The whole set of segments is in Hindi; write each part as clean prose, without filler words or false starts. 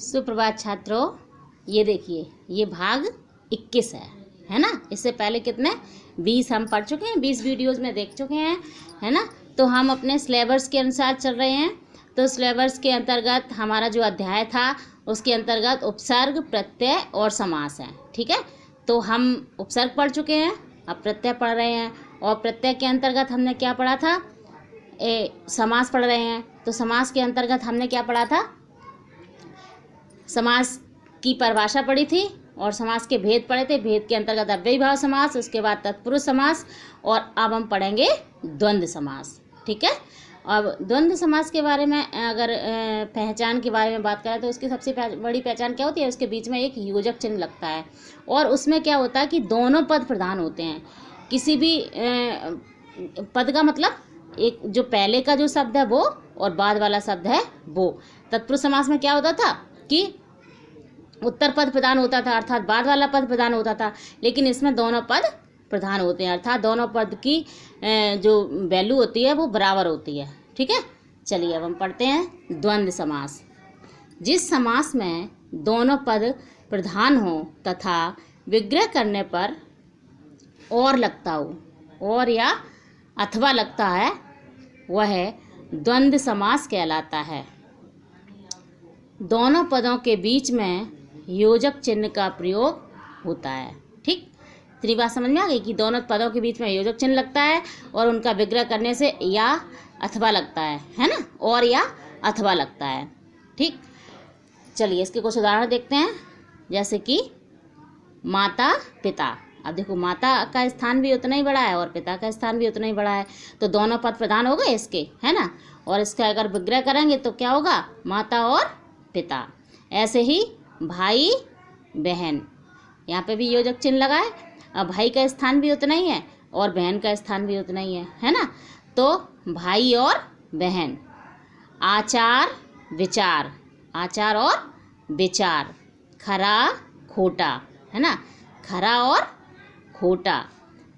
सुप्रभात छात्रों, ये देखिए ये भाग 21 है ना। इससे पहले कितने 20 हम पढ़ चुके हैं, 20 वीडियोस में देख चुके हैं, है ना। तो हम अपने सिलेबस के अनुसार चल रहे हैं। तो सिलेबस के अंतर्गत हमारा जो अध्याय था उसके अंतर्गत उपसर्ग, प्रत्यय और समास है। ठीक है, तो हम उपसर्ग पढ़ चुके हैं, अब प्रत्यय पढ़ रहे हैं। और प्रत्यय के अंतर्गत हमने क्या पढ़ा था, समास पढ़ रहे हैं। तो समास के अंतर्गत हमने क्या पढ़ा था, समास की परिभाषा पढ़ी थी और समास के भेद पढ़े थे। भेद के अंतर्गत अव्ययीभाव समास, उसके बाद तत्पुरुष समास, और अब हम पढ़ेंगे द्वंद्व समास। ठीक है, अब द्वंद्व समास के बारे में अगर पहचान के बारे में बात करें तो उसकी सबसे बड़ी पहचान क्या होती है, उसके बीच में एक योजक चिन्ह लगता है और उसमें क्या होता है कि दोनों पद प्रधान होते हैं। किसी भी पद का मतलब एक जो पहले का जो शब्द है वो और बाद वाला शब्द है वो। तत्पुरुष समास में क्या होता था कि उत्तर पद प्रधान होता था, अर्थात बाद वाला पद प्रधान होता था, लेकिन इसमें दोनों पद प्रधान होते हैं, अर्थात दोनों पद की जो वैल्यू होती है वो बराबर होती है। ठीक है, चलिए अब हम पढ़ते हैं द्वंद्व समास। जिस समास में दोनों पद प्रधान हो तथा विग्रह करने पर और लगता हो, और या अथवा लगता है, वह द्वंद्व समास कहलाता है। दोनों पदों के बीच में योजक चिन्ह का प्रयोग होता है। ठीक, इतनी बात समझ में आ गई कि दोनों पदों के बीच में योजक चिन्ह लगता है और उनका विग्रह करने से या अथवा लगता है ना, और या अथवा लगता है। ठीक, चलिए इसके कुछ उदाहरण देखते हैं, जैसे कि माता पिता। अब देखो माता का स्थान भी उतना ही बड़ा है और पिता का स्थान भी उतना ही बड़ा है, तो दोनों पद प्रधान हो गए इसके, है ना। और इसका अगर विग्रह करेंगे तो क्या होगा, माता और पिता। ऐसे ही भाई बहन, यहाँ पे भी योजक चिन्ह लगा है। अब भाई का स्थान भी उतना ही है और बहन का स्थान भी उतना ही है ना। तो भाई और बहन। आचार विचार, आचार और विचार। खरा खोटा, है ना, खरा और खोटा।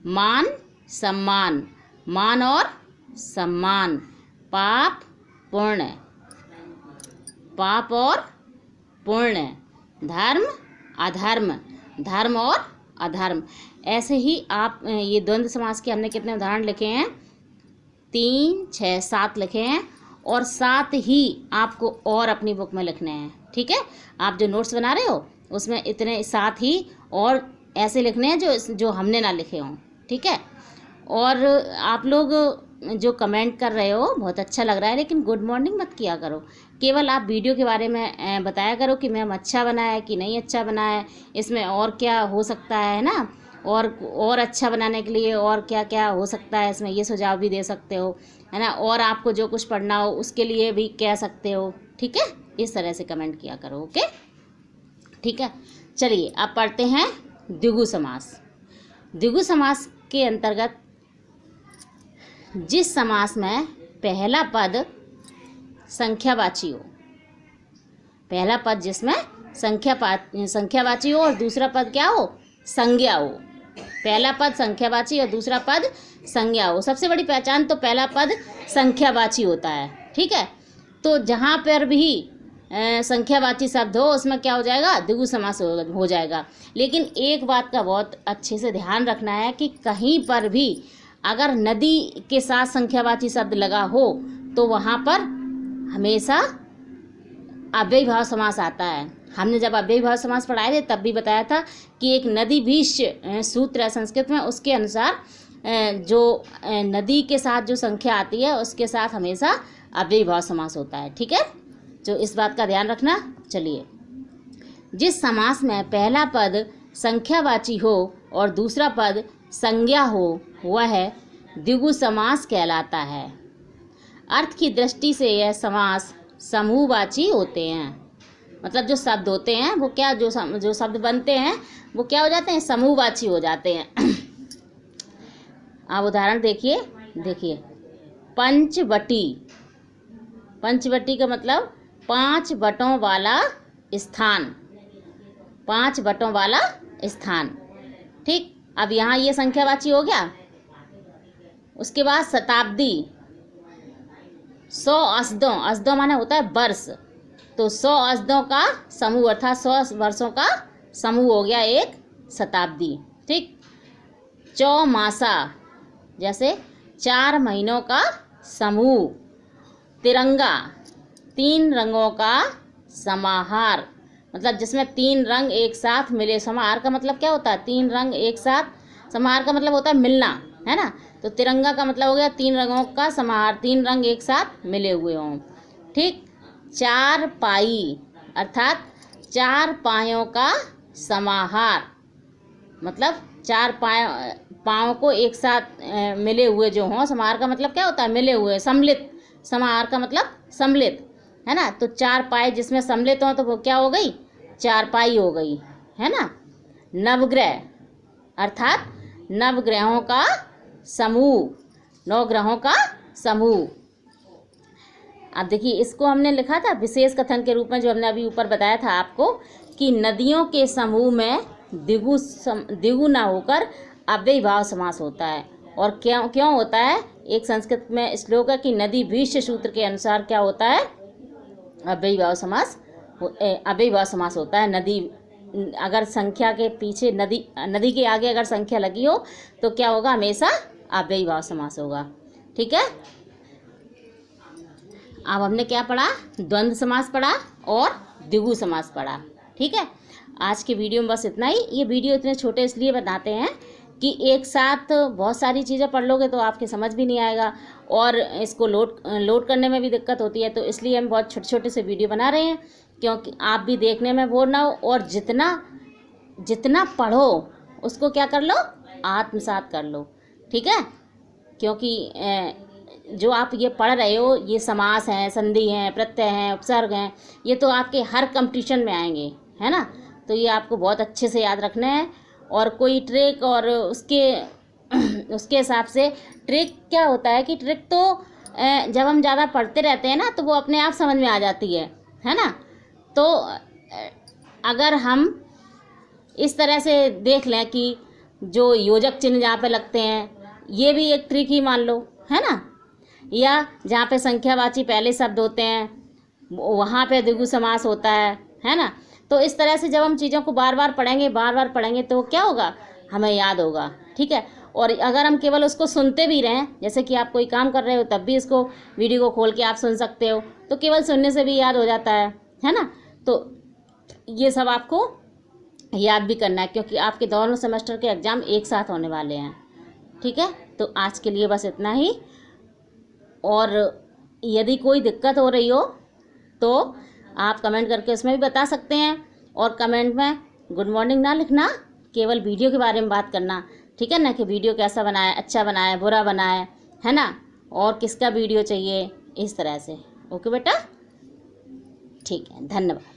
मान सम्मान, मान और सम्मान। पाप पुण्य, पाप और पुण्य। धर्म अधर्म, धर्म और अधर्म। ऐसे ही आप ये द्वंद्व समास के हमने कितने उदाहरण लिखे हैं, 3, 6, 7 लिखे हैं, और 7 ही आपको और अपनी बुक में लिखने हैं। ठीक है, आप जो नोट्स बना रहे हो उसमें इतने 7 ही और ऐसे लिखने हैं जो हमने ना लिखे हों। ठीक है, और आप लोग जो कमेंट कर रहे हो बहुत अच्छा लग रहा है, लेकिन गुड मॉर्निंग मत किया करो। केवल आप वीडियो के बारे में बताया करो कि मैम अच्छा बना है कि नहीं अच्छा बना है, इसमें और क्या हो सकता है ना, और अच्छा बनाने के लिए और क्या क्या हो सकता है, इसमें ये सुझाव भी दे सकते हो, है ना। और आपको जो कुछ पढ़ना हो उसके लिए भी कह सकते हो। ठीक है, इस तरह से कमेंट किया करो। ओके, ठीक है, चलिए अब पढ़ते हैं द्विगु समास। द्विगु समास के अंतर्गत जिस समास में पहला पद संख्यावाची हो, पहला पद जिसमें संख्यावाची हो और दूसरा पद क्या हो, संज्ञा हो। पहला पद संख्यावाची और दूसरा पद संज्ञा हो। सबसे बड़ी पहचान तो पहला पद संख्यावाची होता है। ठीक है, तो जहाँ पर भी संख्यावाची शब्द हो उसमें क्या हो जाएगा, द्विगु समास हो जाएगा। लेकिन एक बात का बहुत अच्छे से ध्यान रखना है कि कहीं पर भी अगर नदी के साथ संख्यावाची शब्द लगा हो तो वहाँ पर हमेशा अव्ययीभाव समास आता है। हमने जब अव्ययीभाव समास पढ़ाए थे तब भी बताया था कि एक नदी भीष सूत्र है संस्कृत में, उसके अनुसार जो नदी के साथ जो संख्या आती है उसके साथ हमेशा अव्ययीभाव समास होता है। ठीक है, तो इस बात का ध्यान रखना। चलिए, जिस समास में पहला पद संख्यावाची हो और दूसरा पद संज्ञा हो वह द्विगु समास कहलाता है। अर्थ की दृष्टि से यह समास समूहवाची होते हैं। मतलब जो शब्द होते हैं वो क्या, जो शब्द बनते हैं वो क्या हो जाते हैं, समूहवाची हो जाते हैं। आप उदाहरण देखिए, पंचवटी। पंचवटी का मतलब 5 बटों वाला स्थान, 5 बटों वाला स्थान। ठीक, अब यहाँ ये संख्यावाची हो गया। उसके बाद शताब्दी, 100 असदों, असदों माने होता है वर्ष, तो 100 अशदों का समूह अर्थात 100 वर्षों का समूह हो गया एक शताब्दी। ठीक। चौमासा जैसे 4 महीनों का समूह। तिरंगा 3 रंगों का समाहार, मतलब जिसमें 3 रंग एक साथ मिले। समाहार का मतलब क्या होता है? 3 रंग एक साथ, समाहार का मतलब होता है मिलना, है ना। तो तिरंगा का मतलब हो गया 3 रंगों का समाहार, 3 रंग एक साथ मिले हुए हों। ठीक। 4 पाई अर्थात 4 पायों का समाहार, मतलब 4 पाँव को एक साथ मिले हुए जो हों। समाहार का मतलब क्या होता है? मिले हुए, सम्मिलित। समाहार का मतलब सम्मिलित, है ना। तो 4 पाए जिसमें सम्मिलित हों तो वो क्या हो गई? 4 पाई हो गई, है ना। नवग्रह अर्थात नवग्रहों का समूह, 9 ग्रहों का समूह। अब देखिए, इसको हमने लिखा था विशेष कथन के रूप में, जो हमने अभी ऊपर बताया था आपको कि नदियों के समूह में द्विगु ना होकर अव्ययीभाव समास होता है। और क्यों होता है? एक संस्कृत में श्लोक है कि नदी भीष्म सूत्र के अनुसार क्या होता है? अव्ययीभाव समास होता है। नदी अगर संख्या के पीछे नदी के आगे अगर संख्या लगी हो तो क्या होगा? हमेशा अव्ययीभाव समास होगा। ठीक है। अब हमने क्या पढ़ा? द्वंद्व समास पढ़ा और द्विगु समास पढ़ा। ठीक है। आज के वीडियो में बस इतना ही। ये वीडियो इतने छोटे इसलिए बताते हैं कि एक साथ बहुत सारी चीज़ें पढ़ लोगे तो आपके समझ भी नहीं आएगा और इसको लोड करने में भी दिक्कत होती है। तो इसलिए हम बहुत छोटे छोटे से वीडियो बना रहे हैं, क्योंकि आप भी देखने में बोर ना हो और जितना पढ़ो उसको क्या कर लो? आत्मसात कर लो। ठीक है। क्योंकि जो आप ये पढ़ रहे हो, ये समास हैं, संधि हैं, प्रत्यय हैं, उपसर्ग हैं, ये तो आपके हर कंपटीशन में आएंगे, है ना। तो ये आपको बहुत अच्छे से याद रखना है। और कोई ट्रिक और उसके हिसाब से ट्रिक क्या होता है कि ट्रिक तो जब हम ज़्यादा पढ़ते रहते हैं ना तो वो अपने आप समझ में आ जाती है ना। तो अगर हम इस तरह से देख लें कि जो योजक चिन्ह जहाँ पे लगते हैं ये भी एक ट्रिक ही मान लो, है ना। या जहाँ पे संख्यावाची पहले शब्द होते हैं वहाँ पे द्विगु समास होता है ना। तो इस तरह से जब हम चीज़ों को बार बार पढ़ेंगे तो क्या होगा? हमें याद होगा। ठीक है। और अगर हम केवल उसको सुनते भी रहें, जैसे कि आप कोई काम कर रहे हो तब भी इसको वीडियो को खोल के आप सुन सकते हो, तो केवल सुनने से भी याद हो जाता है ना। तो ये सब आपको याद भी करना है, क्योंकि आपके दोनों सेमेस्टर के एग्ज़ाम एक साथ होने वाले हैं। ठीक है। तो आज के लिए बस इतना ही। और यदि कोई दिक्कत हो रही हो तो आप कमेंट करके उसमें भी बता सकते हैं। और कमेंट में गुड मॉर्निंग ना लिखना, केवल वीडियो के बारे में बात करना। ठीक है ना, कि वीडियो कैसा बना है, अच्छा बना है, बुरा बना है ना, और किसका वीडियो चाहिए, इस तरह से। ओके बेटा, ठीक है, धन्यवाद।